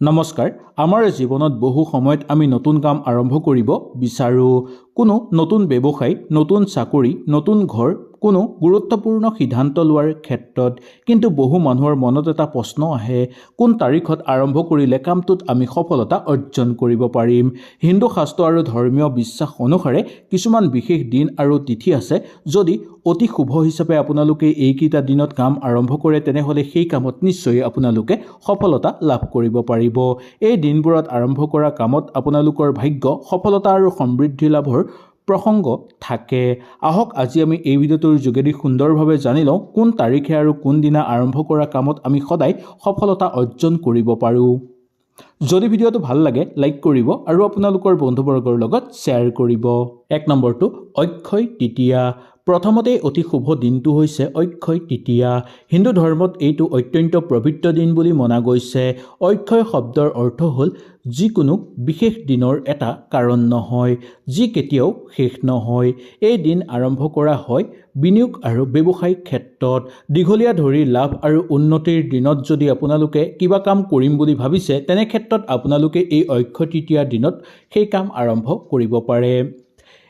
নমস্কাৰ। আমাৰ জীৱনত বহু সময়ত আমি নতুন কাম আৰম্ভ কৰিব বিচাৰোঁ। কোনো নতুন ব্যৱসায়, নতুন চাকৰি, নতুন ঘৰ, কোনো গুৰুত্বপূৰ্ণ সিদ্ধান্ত লোৱাৰ ক্ষেত্ৰত। কিন্তু বহু মানুহৰ মনত এটা প্ৰশ্ন আহে, কোন তাৰিখত আৰম্ভ কৰিলে কামটোত আমি সফলতা অৰ্জন কৰিব পাৰিম। হিন্দু শাস্ত্ৰ আৰু ধৰ্মীয় বিশ্বাস অনুসাৰে কিছুমান বিশেষ দিন আৰু তিথি আছে। যদি অতি শুভ হিচাপে আপোনালোকে এইকেইটা দিনত কাম আৰম্ভ কৰে, তেনেহ'লে সেই কামত নিশ্চয় আপোনালোকে সফলতা লাভ কৰিব পাৰিব। এই দিনবোৰত আৰম্ভ কৰা কামত আপোনালোকৰ ভাগ্য, সফলতা আৰু সমৃদ্ধি লাভৰ প্ৰসংগ থাকে। আহক আজি আমি এই ভিডিঅ'টোৰ যোগেদি সুন্দৰভাৱে জানি লওঁ কোন তাৰিখে আৰু কোনদিনা আৰম্ভ কৰা কামত আমি সদায় সফলতা অৰ্জন কৰিব পাৰোঁ। যদি ভিডিঅ'টো ভাল লাগে লাইক কৰিব আৰু আপোনালোকৰ বন্ধুবৰ্গৰ লগত শ্বেয়াৰ কৰিব। 1 নম্বৰটো অক্ষয় তৃতীয়া। প্ৰথমতে অতি শুভ দিনটো হৈছে অক্ষয় তৃতীয়া। হিন্দু ধৰ্মত এইটো অত্যন্ত পবিত্ৰ দিন বুলি মনা গৈছে। অক্ষয় শব্দৰ অৰ্থ হ'ল যিকোনো বিশেষ দিনৰ এটা কাৰণ নহয়, যি কেতিয়াও শেষ নহয়। এই দিন আৰম্ভ কৰা হয় বিনিয়োগ আৰু ব্যৱসায়িক ক্ষেত্ৰত। দীঘলীয়া ধৰি লাভ আৰু উন্নতিৰ দিনত যদি আপোনালোকে কিবা কাম কৰিম বুলি ভাবিছে, তেনে ক্ষেত্ৰত আপোনালোকে এই অক্ষয় তৃতীয়াৰ দিনত সেই কাম আৰম্ভ কৰিব পাৰে।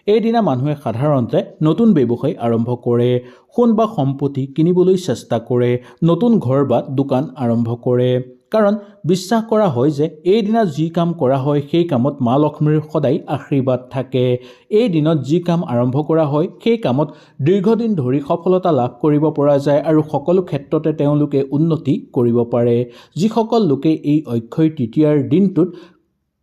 এইদিনা মানুহে সাধাৰণতে নতুন ব্যৱসায় আৰম্ভ কৰে, সোণ বা সম্পত্তি কিনিবলৈ চেষ্টা কৰে, নতুন ঘৰ বা দোকান আৰম্ভ কৰে। কাৰণ বিশ্বাস কৰা হয় যে এই দিনা যি কাম কৰা হয় সেই কামত মা লক্ষ্মীৰ সদায় আশীৰ্বাদ থাকে। এই দিনত যি কাম আৰম্ভ কৰা হয় সেই কামত দীৰ্ঘদিন ধৰি সফলতা লাভ কৰিব পৰা যায় আৰু সকলো ক্ষেত্ৰতে তেওঁলোকে উন্নতি কৰিব পাৰে। যিসকল লোকে এই অক্ষয় তৃতীয়াৰ দিনটোত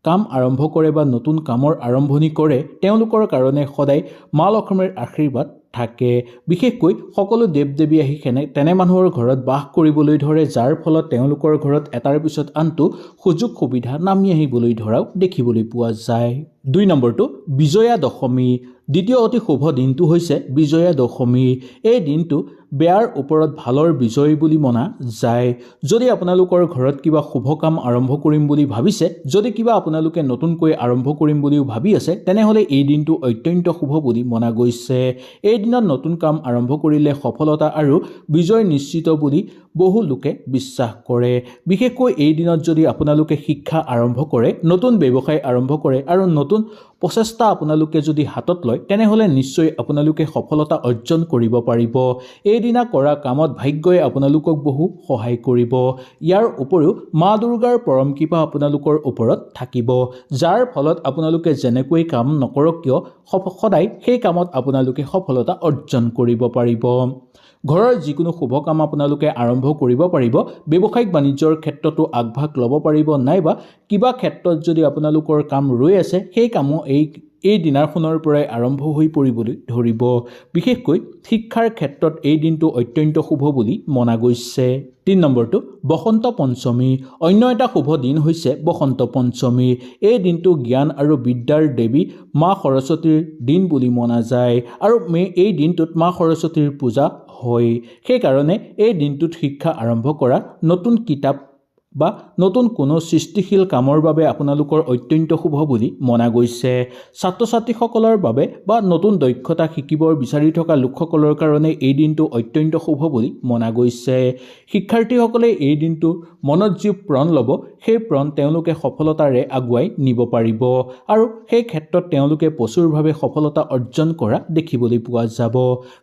কাম আৰম্ভ কৰে বা নতুন কামৰ আৰম্ভণি কৰে, তেওঁলোকৰ কাৰণে সদায় মা লক্ষ্মীৰ আশীৰ্বাদ থাকে। বিশেষকৈ সকলো দেৱ দেৱী আহি তেনে মানুহৰ ঘৰত বাস কৰিবলৈ ধৰে, যাৰ ফলত তেওঁলোকৰ ঘৰত এটাৰ পিছত আনটো সুযোগ সুবিধা নামি আহিবলৈ ধৰাও দেখিবলৈ পোৱা যায়। 2 নম্বৰটো বিজয়া দশমী। দ্বিতীয় অতি শুভ দিনটো হৈছে বিজয়া দশমী। এই দিনটো বেয়াৰ ওপৰত ভালৰ বিজয় বুলি মনা যায়। যদি আপোনালোকৰ ঘৰত কিবা শুভ কাম আৰম্ভ কৰিম বুলি ভাবিছে, যদি কিবা আপোনালোকে নতুনকৈ আৰম্ভ কৰিম বুলিও ভাবি আছে, তেনেহ'লে এই দিনটো অত্যন্ত শুভ বুলি মনা গৈছে। এই দিনত নতুন কাম আৰম্ভ কৰিলে সফলতা আৰু বিজয় নিশ্চিত বুলি বহু লোকে বিশ্বাস কৰে। বিশেষকৈ এই দিনত যদি আপোনালোকে শিক্ষা আৰম্ভ কৰে, নতুন ব্যৱসায় আৰম্ভ কৰে আৰু নতুন প্ৰচেষ্টা আপোনালোকে যদি হাতত লয়, তেনেহ'লে নিশ্চয় আপোনালোকে সফলতা অৰ্জন কৰিব পাৰিব। এইদিনা কৰা কামত ভাগ্যই আপোনালোকক বহু সহায় কৰিব। ইয়াৰ উপৰিও মা দুৰ্গাৰ পৰম কৃপা আপোনালোকৰ ওপৰত থাকিব, যাৰ ফলত আপোনালোকে যেনেকৈ কাম নকৰক কিয় সদায় সেই কামত আপোনালোকে সফলতা অৰ্জন কৰিব পাৰিব। ঘৰৰ যিকোনো শুভ কাম আপোনালোকে আৰম্ভ কৰিব পাৰিব। ব্যৱসায়িক বাণিজ্যৰ ক্ষেত্ৰতো আগভাগ ল'ব পাৰিব, নাইবা কিবা ক্ষেত্ৰত যদি আপোনালোকৰ কাম ৰৈ আছে, সেই কামো এই দিনাখনৰ পৰাই আৰম্ভ হৈ পৰিবলৈ ধৰিব। বিশেষকৈ শিক্ষাৰ ক্ষেত্ৰত এই দিনটো অত্যন্ত শুভ বুলি মনা গৈছে। 3 নম্বৰটো বসন্ত পঞ্চমী। অন্য এটা শুভ দিন হৈছে বসন্ত পঞ্চমী। এই দিনটো জ্ঞান আৰু বিদ্যাৰ দেৱী মা সৰস্বতীৰ দিন বুলি মনা যায় আৰু এই দিনটোত মা সৰস্বতীৰ পূজা হয়। সেইকাৰণে এই দিনটোত শিক্ষা আৰম্ভ কৰা, নতুন কিতাপ বা নতুন কোনো সৃষ্টিশীল কামৰ বাবে আপোনালোকৰ অত্যন্ত শুভ বুলি মনা গৈছে। ছাত্ৰ ছাত্ৰীসকলৰ বাবে বা নতুন দক্ষতা শিকিব বিচাৰি থকা লোকসকলৰ কাৰণে এই দিনটো অত্যন্ত শুভ বুলি মনা গৈছে। শিক্ষাৰ্থীসকলে এই দিনটো মনত যি প্ৰণ ল'ব, সেই প্ৰণ তেওঁলোকে সফলতাৰে আগুৱাই নিব পাৰিব আৰু সেই ক্ষেত্ৰত তেওঁলোকে প্ৰচুৰভাৱে সফলতা অৰ্জন কৰা দেখিবলৈ পোৱা যাব।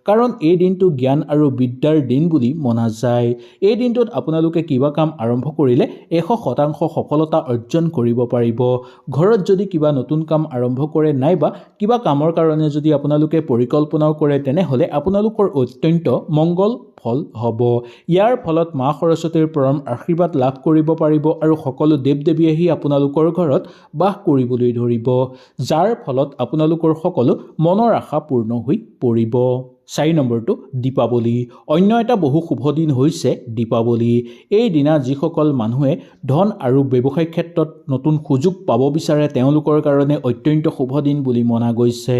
কাৰণ এই দিনটো জ্ঞান আৰু বিদ্যাৰ দিন বুলি মনা যায়। এই দিনটোত আপোনালোকে কিবা কাম আৰম্ভ কৰিলে 100% সফলতা অৰ্জন কৰিব পাৰিব। ঘৰত যদি কিবা নতুন কাম আৰম্ভ কৰে, নাইবা কিবা কামৰ কাৰণে যদি আপোনালোকে পৰিকল্পনাও কৰে, তেনেহ'লে আপোনালোকৰ অত্যন্ত মংগল ফল হ'ব। ইয়াৰ ফলত মা সৰস্বতীৰ পৰম আশীৰ্বাদ লাভ কৰিব পাৰিব আৰু সকলো দেৱ দেৱী আহি আপোনালোকৰ ঘৰত বাস কৰিবলৈ ধৰিব, যাৰ ফলত আপোনালোকৰ সকলো মনৰ আশা পূৰ্ণ হৈ পৰিব। 4 নম্বৰটো দীপাৱলী। অন্য এটা বহু শুভ দিন হৈছে দীপাৱলী। এই দিনা যিসকল মানুহে ধন আৰু ব্যৱসায়িক ক্ষেত্ৰত নতুন সুযোগ পাব বিচাৰে, তেওঁলোকৰ কাৰণে অত্যন্ত শুভ দিন বুলি মনা গৈছে।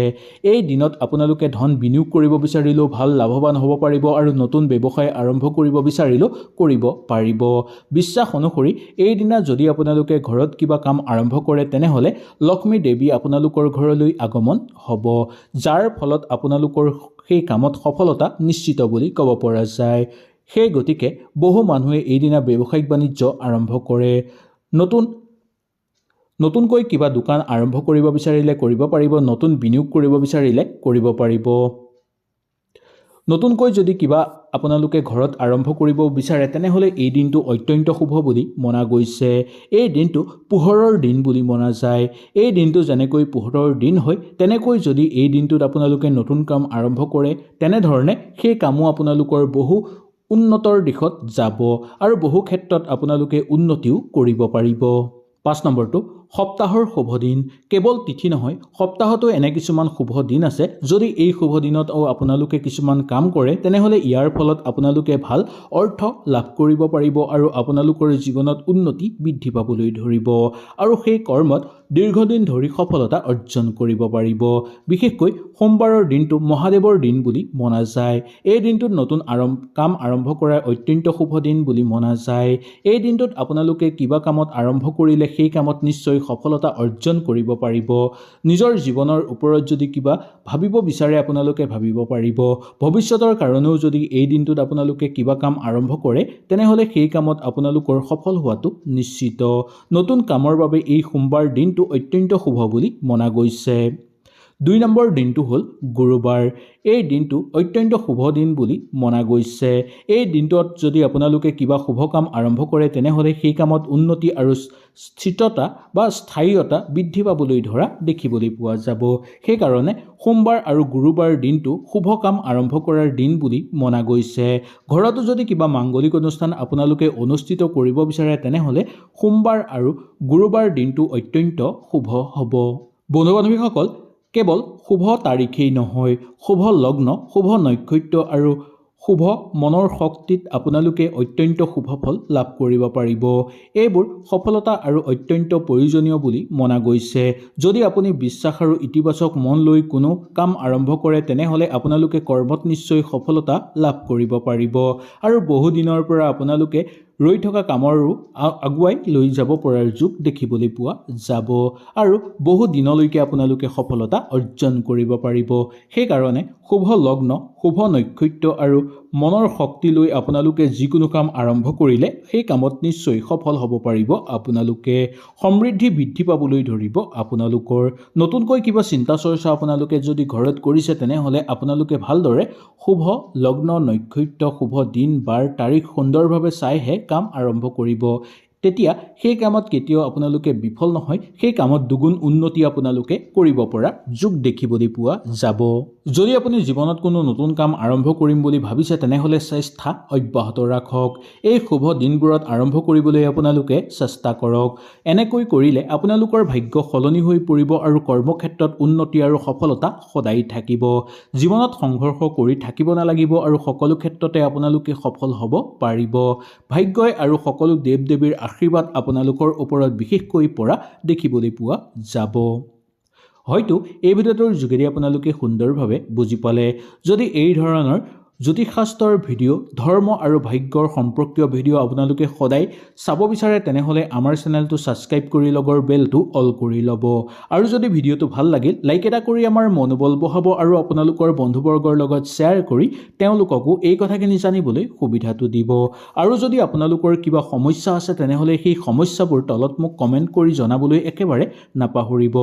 এই দিনত আপোনালোকে ধন বিনিয়োগ কৰিব বিচাৰিলেও ভাল লাভৱান হ'ব পাৰিব আৰু নতুন ব্যৱসায় আৰম্ভ কৰিব বিচাৰিলেও কৰিব পাৰিব। বিশ্বাস অনুসৰি এই দিনা যদি আপোনালোকে ঘৰত কিবা কাম আৰম্ভ কৰে, তেনেহ'লে লক্ষ্মী দেৱী আপোনালোকৰ ঘৰলৈ আগমন হ'ব, যাৰ ফলত আপোনালোকৰ সেই কামত সফলতা নিশ্চিত বুলি ক'ব পৰা যায়। সেই গতিকে বহু মানুহে এইদিনা ব্যৱসায়িক বাণিজ্য আৰম্ভ কৰে। নতুনকৈ কিবা দোকান আৰম্ভ কৰিব বিচাৰিলে কৰিব পাৰিব, নতুন বিনিয়োগ কৰিব বিচাৰিলে কৰিব পাৰিব। নতুনকৈ যদি কিবা আপোনালোকে ঘৰত আৰম্ভ কৰিব বিচাৰে তেনেহ'লে এই দিনটো অত্যন্ত শুভ বুলি মনা গৈছে। এই দিনটো পোহৰৰ দিন বুলি মনা যায়। এই দিনটো যেনেকৈ পোহৰৰ দিন হয় তেনেকৈ যদি এই দিনটোত আপোনালোকে নতুন কাম আৰম্ভ কৰে তেনেধৰণে সেই কামো আপোনালোকৰ বহু উন্নতৰ দিশত যাব আৰু বহু ক্ষেত্ৰত আপোনালোকে উন্নতিও কৰিব পাৰিব। 5 নম্বৰটো সপ্তাহৰ শুভ দিন। কেৱল তিথি নহয়, সপ্তাহতো এনে কিছুমান শুভ দিন আছে। যদি এই শুভ দিনত আপোনালোকে কিছুমান কাম কৰে তেনেহ'লে ইয়াৰ ফলত আপোনালোকে ভাল অৰ্থ লাভ কৰিব পাৰিব আৰু আপোনালোকৰ জীৱনত উন্নতি বৃদ্ধি পাবলৈ ধৰিব আৰু সেই কৰ্মত দীৰ্ঘদিন ধৰি সফলতা অৰ্জন কৰিব পাৰিব। বিশেষকৈ সোমবাৰৰ দিনটো মহাদেৱৰ দিন বুলি মনা যায়। এই দিনটোত নতুন কাম আৰম্ভ কৰাৰ অত্যন্ত শুভ দিন বুলি মনা যায়। এই দিনটোত আপোনালোকে কিবা কামত আৰম্ভ কৰিলে সেই কামত নিশ্চয় সফলতা অৰ্জন কৰিব পাৰিব। নিজৰ জীৱনৰ ওপৰত যদি কিবা ভাবিব বিচাৰে আপোনালোকে ভাবিব পাৰিব। ভৱিষ্যতৰ কাৰণেও যদি এই দিনটোত আপোনালোকে কিবা কাম আৰম্ভ কৰে তেনেহ'লে সেই কামত আপোনালোকৰ সফল হোৱাটো নিশ্চিত। নতুন কামৰ বাবে এই সোমবাৰ দিনটো অত্যন্ত শুভ বুলি মনা গৈছে। 2 নম্বৰ দিনটো হ'ল গুৰুবাৰ। এই দিনটো অত্যন্ত শুভ দিন বুলি মনা গৈছে। এই দিনটোত যদি আপোনালোকে কিবা শুভ কাম আৰম্ভ কৰে তেনেহ'লে সেই কামত উন্নতি আৰু স্থিৰতা বা স্থায়ীতা বৃদ্ধি পাবলৈ ধৰা দেখিবলৈ পোৱা যাব। সেইকাৰণে সোমবাৰ আৰু গুৰুবাৰ দিনটো শুভ কাম আৰম্ভ কৰাৰ দিন বুলি মনা গৈছে। ঘৰতো যদি কিবা মাংগলিক অনুষ্ঠান আপোনালোকে অনুষ্ঠিত কৰিব বিচাৰে তেনেহ'লে সোমবাৰ আৰু গুৰুবাৰ দিনটো অত্যন্ত শুভ হ'ব। বন্ধু বান্ধৱীসকল, কেৱল শুভ তাৰিখেই নহয়, শুভ লগ্ন, শুভ নক্ষত্ৰ আৰু শুভ মনৰ শক্তিত আপোনালোকে অত্যন্ত শুভ ফল লাভ কৰিব পাৰিব। এইবোৰ সফলতা আৰু অত্যন্ত প্ৰয়োজনীয় বুলি মনা গৈছে। যদি আপুনি বিশ্বাস আৰু ইতিবাচক মন লৈ কোনো কাম আৰম্ভ কৰে তেনেহ'লে আপোনালোকে কৰ্মত নিশ্চয় সফলতা লাভ কৰিব পাৰিব আৰু বহুদিনৰ পৰা আপোনালোকে ৰৈ থকা কামৰো আগুৱাই লৈ যাব পৰাৰ যোগ দেখিবলৈ পোৱা যাব আৰু বহু দিনলৈকে আপোনালোকে সফলতা অৰ্জন কৰিব পাৰিব। সেইকাৰণে শুভ লগ্ন, শুভ নক্ষত্ৰ আৰু মনৰ শক্তি লৈ আপোনালোকে যিকোনো কাম আৰম্ভ কৰিলে সেই কামত নিশ্চয় সফল হ'ব পাৰিব। আপোনালোকে সমৃদ্ধি বৃদ্ধি পাবলৈ ধৰিব। আপোনালোকৰ নতুনকৈ কিবা চিন্তা চৰ্চা আপোনালোকে যদি ঘৰত কৰিছে তেনেহ'লে আপোনালোকে ভালদৰে শুভ লগ্ন, নক্ষত্ৰ, শুভ দিন, বাৰ, তাৰিখ সুন্দৰভাৱে চাইহে কাম আৰম্ভ কৰিব। তেতিয়া সেই কামত কেতিয়াও আপোনালোকে বিফল নহয়, সেই কামত দুগুণ উন্নতি আপোনালোকে কৰিব পৰা যোগ দেখিবলৈ পোৱা যাব। যদি আপুনি জীৱনত কোনো নতুন কাম আৰম্ভ কৰিম বুলি ভাবিছে তেনেহ'লে চেষ্টা অব্যাহত ৰাখক। এই শুভ দিনবোৰত আৰম্ভ কৰিবলৈ আপোনালোকে চেষ্টা কৰক। এনেকৈ কৰিলে আপোনালোকৰ ভাগ্য সলনি হৈ পৰিব আৰু কৰ্মক্ষেত্ৰত উন্নতি আৰু সফলতা সদায় থাকিব। জীৱনত সংঘৰ্ষ কৰি থাকিব নালাগিব আৰু সকলো ক্ষেত্ৰতে আপোনালোকে সফল হ'ব পাৰিব। ভাগ্যই আৰু সকলো দেৱ দেৱীৰ আশীৰ্বাদ আপোনালোকৰ ওপৰত বিশেষকৈ পৰা দেখিবলৈ পোৱা যাব। হয়তো এই ভিডিঅ'টোৰ যোগেদি আপোনালোকে সুন্দৰভাৱে বুজি পালে। যদি এই ধৰণৰ জ্যোতিষশাস্ত্ৰৰ ভিডিঅ', ধৰ্ম আৰু ভাগ্যৰ সম্পৰ্কীয় ভিডিঅ' আপোনালোকে সদায় চাব বিচাৰে তেনেহ'লে আমাৰ চেনেলটো ছাবস্ক্ৰাইব কৰি লগৰ বেলটো অল কৰি ল'ব আৰু যদি ভিডিঅ'টো ভাল লাগিল লাইক এটা কৰি আমাৰ মনোবল বঢ়াব আৰু আপোনালোকৰ বন্ধুবৰ্গৰ লগত শ্বেয়াৰ কৰি তেওঁলোককো এই কথাখিনি জানিবলৈ সুবিধাটো দিব। আৰু যদি আপোনালোকৰ কিবা সমস্যা আছে তেনেহ'লে সেই সমস্যাবোৰ তলত মোক কমেণ্ট কৰি জনাবলৈ একেবাৰে নাপাহৰিব।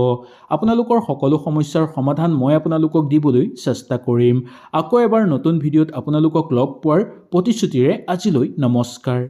আপোনালোকৰ সকলো সমস্যাৰ সমাধান মই আপোনালোকক দিবলৈ চেষ্টা কৰিম। আকৌ এবাৰ নতুন ভিডিঅ'ত আপোনালোকক লগ পোৱাৰ প্ৰতিশ্ৰুতিৰে আজিলৈ নমস্কাৰ।